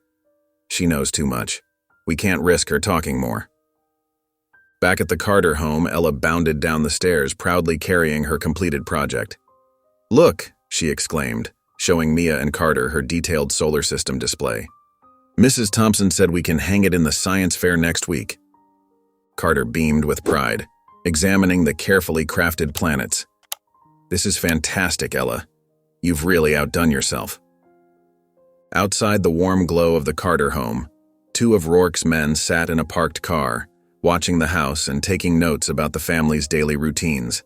"She knows too much. We can't risk her talking more." Back at the Carter home, Ella bounded down the stairs, proudly carrying her completed project. "Look," she exclaimed, showing Mia and Carter her detailed solar system display. "Mrs. Thompson said we can hang it in the science fair next week." Carter beamed with pride, examining the carefully crafted planets. "This is fantastic, Ella. You've really outdone yourself." Outside the warm glow of the Carter home, two of Rourke's men sat in a parked car, watching the house and taking notes about the family's daily routines.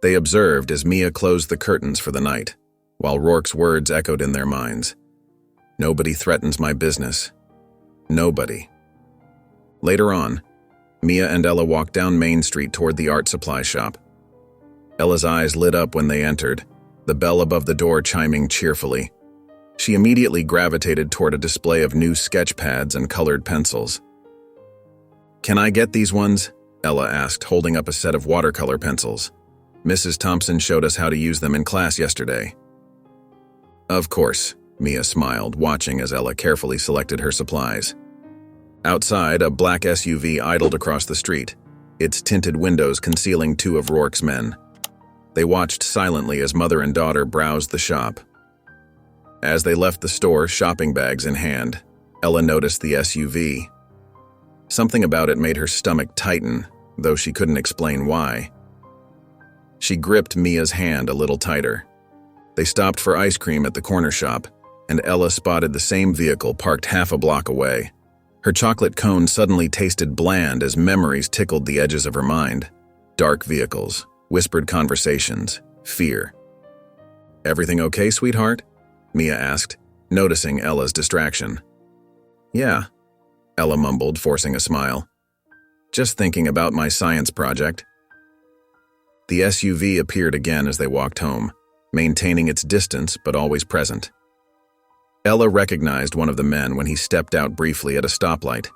They observed as Mia closed the curtains for the night, while Rourke's words echoed in their minds. "Nobody threatens my business. Nobody." Later on, Mia and Ella walked down Main Street toward the art supply shop. Ella's eyes lit up when they entered, the bell above the door chiming cheerfully. She immediately gravitated toward a display of new sketch pads and colored pencils. "Can I get these ones?" Ella asked, holding up a set of watercolor pencils. "Mrs. Thompson showed us how to use them in class yesterday." Of course, Mia smiled, watching as Ella carefully selected her supplies. Outside, a black SUV idled across the street, its tinted windows concealing two of Rourke's men. They watched silently as mother and daughter browsed the shop. As they left the store, shopping bags in hand, Ella noticed the SUV. Something about it made her stomach tighten, though she couldn't explain why. She gripped Mia's hand a little tighter. They stopped for ice cream at the corner shop, and Ella spotted the same vehicle parked half a block away. Her chocolate cone suddenly tasted bland as memories tickled the edges of her mind. Dark vehicles, whispered conversations, fear. "Everything okay, sweetheart?" Mia asked, noticing Ella's distraction. "Yeah," Ella mumbled, forcing a smile. "Just thinking about my science project." The SUV appeared again as they walked home, maintaining its distance but always present. Ella recognized one of the men when he stepped out briefly at a stoplight.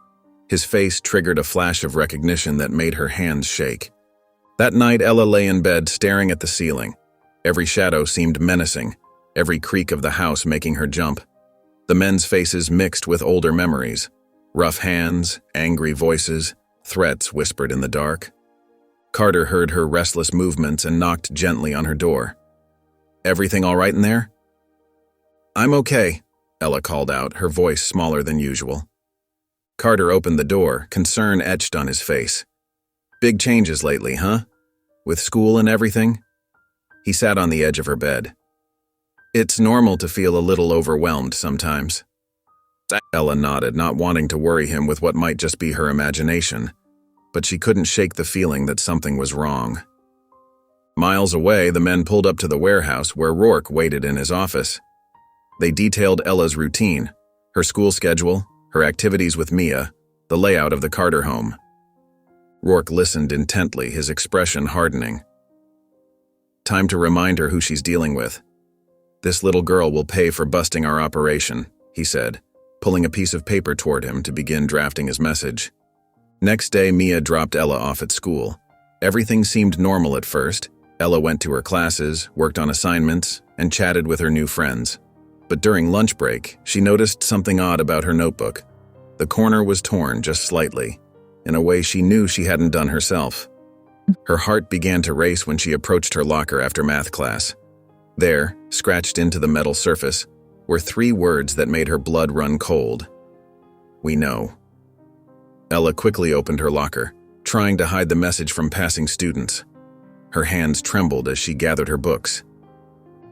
His face triggered a flash of recognition that made her hands shake. That night, Ella lay in bed staring at the ceiling. Every shadow seemed menacing, every creak of the house making her jump. The men's faces mixed with older memories. Rough hands, angry voices, threats whispered in the dark. Carter heard her restless movements and knocked gently on her door. "Everything all right in there?" "I'm okay," Ella called out, her voice smaller than usual. Carter opened the door, concern etched on his face. "Big changes lately, huh? With school and everything?" He sat on the edge of her bed. "It's normal to feel a little overwhelmed sometimes." Ella nodded, not wanting to worry him with what might just be her imagination, but she couldn't shake the feeling that something was wrong. Miles away, the men pulled up to the warehouse where Rourke waited in his office. They detailed Ella's routine, her school schedule, her activities with Mia, the layout of the Carter home. Rourke listened intently, his expression hardening. "Time to remind her who she's dealing with. This little girl will pay for busting our operation," he said, pulling a piece of paper toward him to begin drafting his message. Next day, Mia dropped Ella off at school. Everything seemed normal at first. Ella went to her classes, worked on assignments, and chatted with her new friends. But during lunch break, she noticed something odd about her notebook. The corner was torn just slightly, in a way she knew she hadn't done herself. Her heart began to race when she approached her locker after math class. There, scratched into the metal surface, were 3 words that made her blood run cold. "We know." Ella quickly opened her locker, trying to hide the message from passing students. Her hands trembled as she gathered her books.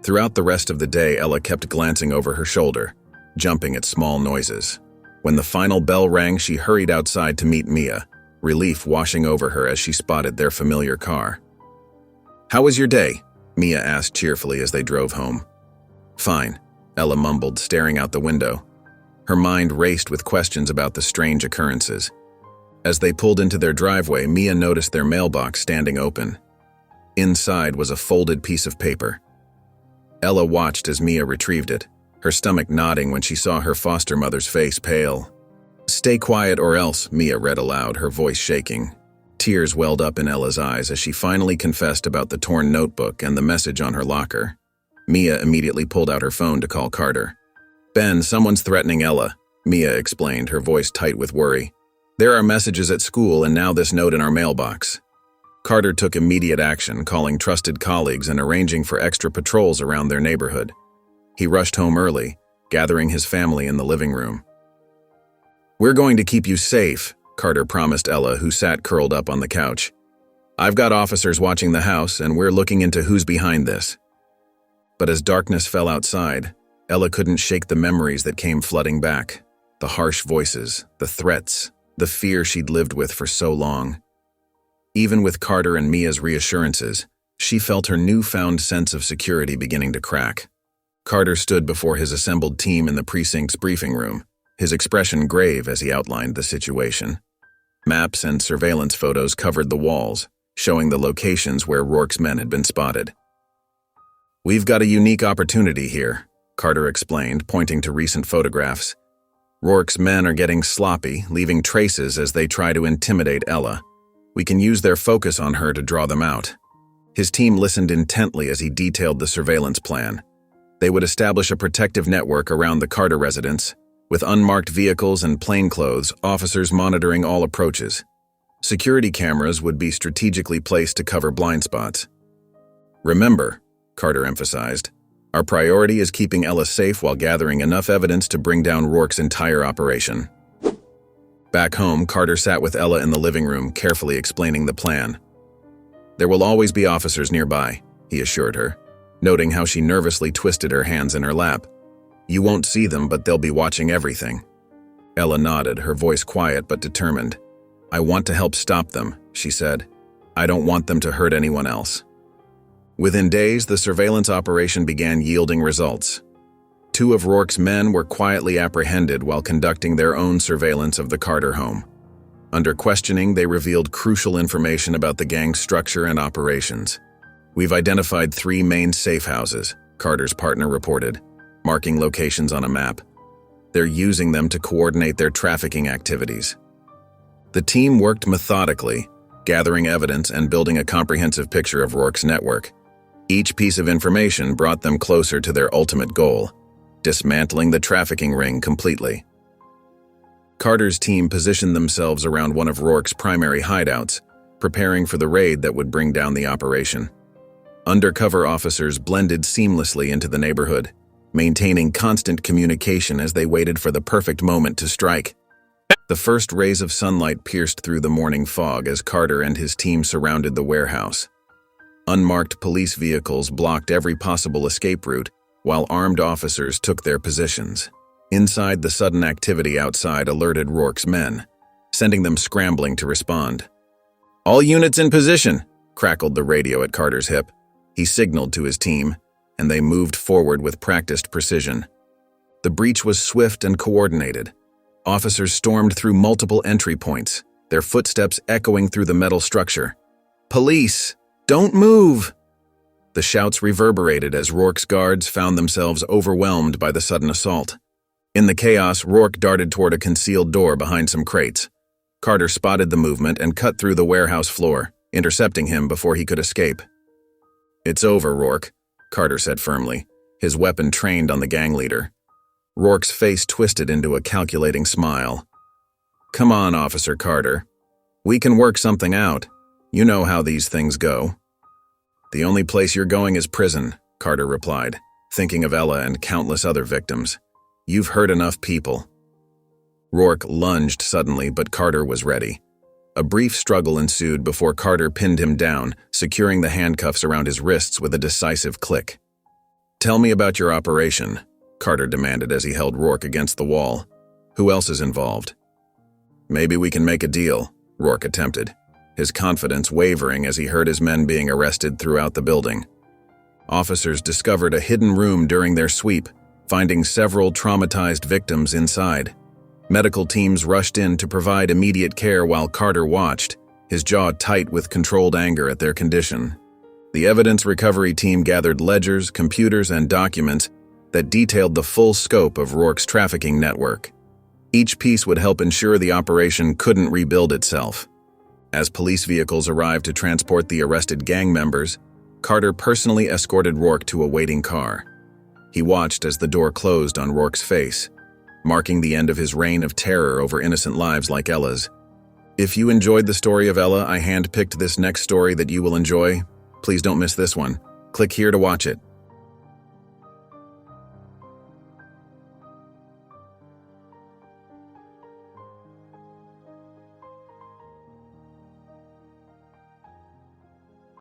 Throughout the rest of the day, Ella kept glancing over her shoulder, jumping at small noises. When the final bell rang, she hurried outside to meet Mia, relief washing over her as she spotted their familiar car. "How was your day?" Mia asked cheerfully as they drove home. "Fine," Ella mumbled, staring out the window. Her mind raced with questions about the strange occurrences. As they pulled into their driveway, Mia noticed their mailbox standing open. Inside was a folded piece of paper. Ella watched as Mia retrieved it, her stomach nodding when she saw her foster mother's face pale. "Stay quiet or else," Mia read aloud, her voice shaking. Tears welled up in Ella's eyes as she finally confessed about the torn notebook and the message on her locker. Mia immediately pulled out her phone to call Carter. "Ben, someone's threatening Ella," Mia explained, her voice tight with worry. "There are messages at school and now this note in our mailbox." Carter took immediate action, calling trusted colleagues and arranging for extra patrols around their neighborhood. He rushed home early, gathering his family in the living room. "We're going to keep you safe," Carter promised Ella, who sat curled up on the couch. "I've got officers watching the house, and we're looking into who's behind this." But as darkness fell outside, Ella couldn't shake the memories that came flooding back. The harsh voices, the threats, the fear she'd lived with for so long. Even with Carter and Mia's reassurances, she felt her newfound sense of security beginning to crack. Carter stood before his assembled team in the precinct's briefing room, his expression grave as he outlined the situation. Maps and surveillance photos covered the walls, showing the locations where Rourke's men had been spotted. "We've got a unique opportunity here," Carter explained, pointing to recent photographs. "Rourke's men are getting sloppy, leaving traces as they try to intimidate Ella. We can use their focus on her to draw them out." His team listened intently as he detailed the surveillance plan. They would establish a protective network around the Carter residence, with unmarked vehicles and plainclothes officers monitoring all approaches. Security cameras would be strategically placed to cover blind spots. "Remember," Carter emphasized, "our priority is keeping Ella safe while gathering enough evidence to bring down Rourke's entire operation." Back home, Carter sat with Ella in the living room, carefully explaining the plan. "There will always be officers nearby," he assured her, noting how she nervously twisted her hands in her lap. "You won't see them, but they'll be watching everything." Ella nodded, her voice quiet but determined. "I want to help stop them," she said. "I don't want them to hurt anyone else." Within days, the surveillance operation began yielding results. 2 of Rourke's men were quietly apprehended while conducting their own surveillance of the Carter home. Under questioning, they revealed crucial information about the gang's structure and operations. "We've identified 3 main safe houses," Carter's partner reported, marking locations on a map. "They're using them to coordinate their trafficking activities." The team worked methodically, gathering evidence and building a comprehensive picture of Rourke's network. Each piece of information brought them closer to their ultimate goal: dismantling the trafficking ring completely. Carter's team positioned themselves around one of Rourke's primary hideouts, preparing for the raid that would bring down the operation. Undercover officers blended seamlessly into the neighborhood, maintaining constant communication as they waited for the perfect moment to strike. The first rays of sunlight pierced through the morning fog as Carter and his team surrounded the warehouse. Unmarked police vehicles blocked every possible escape route, while armed officers took their positions. Inside, the sudden activity outside alerted Rourke's men, sending them scrambling to respond. "All units in position," crackled the radio at Carter's hip. He signaled to his team, and they moved forward with practiced precision. The breach was swift and coordinated. Officers stormed through multiple entry points, their footsteps echoing through the metal structure. "Police! Don't move!" The shouts reverberated as Rourke's guards found themselves overwhelmed by the sudden assault. In the chaos, Rourke darted toward a concealed door behind some crates. Carter spotted the movement and cut through the warehouse floor, intercepting him before he could escape. "It's over, Rourke," Carter said firmly, his weapon trained on the gang leader. Rourke's face twisted into a calculating smile. "Come on, Officer Carter. We can work something out. You know how these things go." "The only place you're going is prison," Carter replied, thinking of Ella and countless other victims. "You've hurt enough people." Rourke lunged suddenly, but Carter was ready. A brief struggle ensued before Carter pinned him down, securing the handcuffs around his wrists with a decisive click. "Tell me about your operation," Carter demanded as he held Rourke against the wall. "Who else is involved?" "Maybe we can make a deal," Rourke attempted, his confidence wavering as he heard his men being arrested throughout the building. Officers discovered a hidden room during their sweep, finding several traumatized victims inside. Medical teams rushed in to provide immediate care while Carter watched, his jaw tight with controlled anger at their condition. The evidence recovery team gathered ledgers, computers, and documents that detailed the full scope of Rourke's trafficking network. Each piece would help ensure the operation couldn't rebuild itself. As police vehicles arrived to transport the arrested gang members, Carter personally escorted Rourke to a waiting car. He watched as the door closed on Rourke's face, marking the end of his reign of terror over innocent lives like Ella's. If you enjoyed the story of Ella, I handpicked this next story that you will enjoy. Please don't miss this one. Click here to watch it.